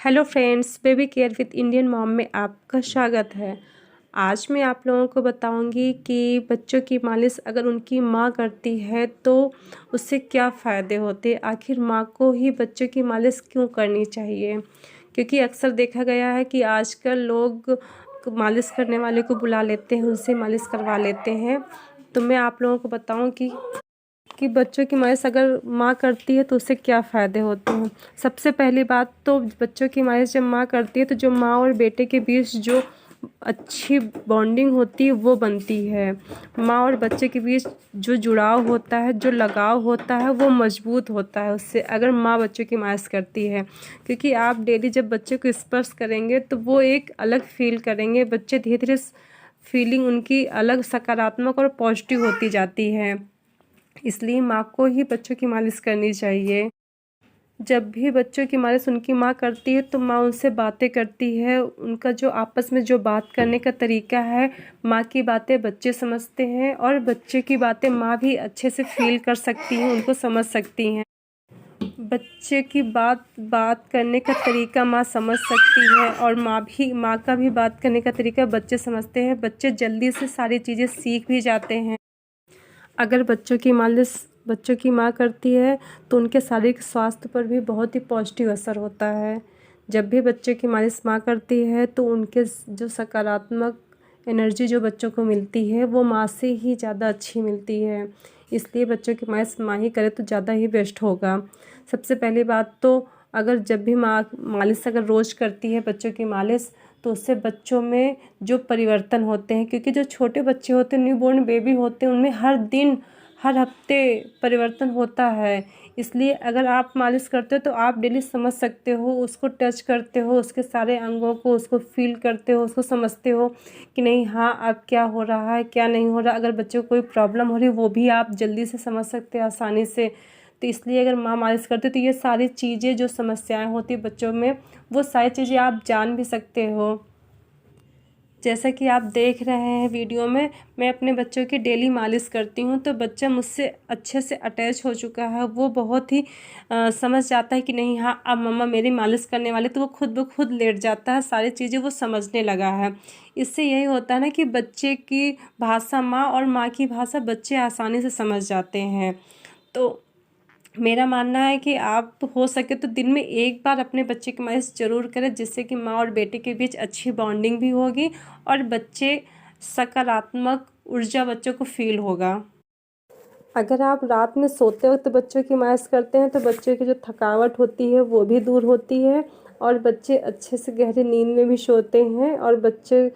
Hello friends, baby care with Indian mom में आपका स्वागत है। आज मैं आप लोगों को बताऊंगी कि बच्चों की मालिश अगर उनकी माँ करती है तो उससे क्या फ़ायदे होते हैं। आखिर माँ को ही बच्चों की मालिश क्यों करनी चाहिए? क्योंकि अक्सर देखा गया है कि आजकल लोग मालिश करने वाले को बुला लेते हैं, उनसे मालिश करवा लेते हैं। तो मैं आप लोगों को बताऊँ कि बच्चों की मालिश अगर माँ करती है तो उससे क्या फ़ायदे होते हैं। सबसे पहली बात तो बच्चों की मालिश जब माँ करती है तो जो माँ और बेटे के बीच जो अच्छी बॉन्डिंग होती है वो बनती है। माँ और बच्चे के बीच जो जुड़ाव होता है, जो लगाव होता है वो मजबूत होता है उससे, अगर माँ बच्चों की मालिश करती है। क्योंकि आप डेली जब बच्चे को स्पर्श करेंगे तो वो एक अलग फील करेंगे। बच्चे धीरे धीरे फीलिंग उनकी अलग सकारात्मक और पॉजिटिव होती जाती है। इसलिए माँ को ही बच्चों की मालिश करनी चाहिए। जब भी बच्चों की मालिश उनकी माँ करती है तो माँ उनसे बातें करती है। उनका जो आपस में जो बात करने का तरीका है, माँ की बातें बच्चे समझते हैं और बच्चे की बातें माँ भी अच्छे से फील कर सकती हैं, उनको समझ सकती हैं। बच्चे की बात करने का तरीका माँ समझ सकती है और माँ का भी बात करने का तरीका बच्चे समझते हैं। बच्चे जल्दी से सारी चीज़ें सीख भी जाते हैं। अगर बच्चों की मालिश बच्चों की माँ करती है तो उनके शारीरिक स्वास्थ्य पर भी बहुत ही पॉजिटिव असर होता है। जब भी बच्चों की मालिश माँ करती है तो उनके जो सकारात्मक एनर्जी जो बच्चों को मिलती है वो माँ से ही ज़्यादा अच्छी मिलती है। इसलिए बच्चों की मालिश माँ ही करे तो ज़्यादा ही बेस्ट होगा। सबसे पहली बात तो अगर जब भी माँ मालिश अगर रोज़ करती है बच्चों की मालिश तो उससे बच्चों में जो परिवर्तन होते हैं, क्योंकि जो छोटे बच्चे होते हैं, न्यूबॉर्न बेबी होते हैं, उनमें हर दिन हर हफ्ते परिवर्तन होता है। इसलिए अगर आप मालिश करते हो तो आप डेली समझ सकते हो, उसको टच करते हो, उसके सारे अंगों को उसको फील करते हो, उसको समझते हो कि नहीं हाँ अब क्या हो रहा है क्या नहीं हो रहा। अगर बच्चे को कोई प्रॉब्लम हो रही है वो भी आप जल्दी से समझ सकते हैं आसानी से। तो इसलिए अगर माँ मालिश करती है तो ये सारी चीज़ें जो समस्याएं होती है बच्चों में वो सारी चीज़ें आप जान भी सकते हो। जैसा कि आप देख रहे हैं वीडियो में, मैं अपने बच्चों की डेली मालिश करती हूँ तो बच्चा मुझसे अच्छे से अटैच हो चुका है। वो बहुत ही समझ जाता है कि नहीं हाँ अब मम्मा मेरी मालिश करने वाले, तो वो खुद ब खुद लेट जाता है, सारी चीज़ें वो समझने लगा है। इससे यही होता है ना कि बच्चे की भाषा माँ और माँ की भाषा बच्चे आसानी से समझ जाते हैं। तो मेरा मानना है कि आप हो सके तो दिन में एक बार अपने बच्चे की मालिश ज़रूर करें, जिससे कि माँ और बेटे के बीच अच्छी बॉन्डिंग भी होगी और बच्चे सकारात्मक ऊर्जा बच्चों को फील होगा। अगर आप रात में सोते वक्त बच्चों की मालिश करते हैं तो बच्चों की जो थकावट होती है वो भी दूर होती है और बच्चे अच्छे से गहरी नींद में भी सोते हैं और बच्चे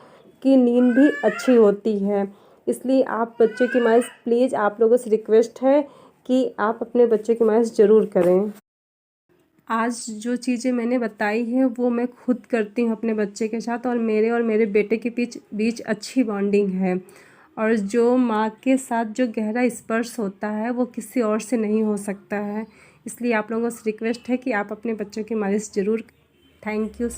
की नींद भी अच्छी होती है। इसलिए आप बच्चों की मालिश प्लीज़, आप लोगों से रिक्वेस्ट है कि आप अपने बच्चे की मालिश ज़रूर करें। आज जो चीज़ें मैंने बताई हैं वो मैं खुद करती हूँ अपने बच्चे के साथ और मेरे बेटे के बीच अच्छी बॉन्डिंग है। और जो माँ के साथ जो गहरा स्पर्श होता है वो किसी और से नहीं हो सकता है। इसलिए आप लोगों से रिक्वेस्ट है कि आप अपने बच्चों की मालिश ज़रूर। Thank you so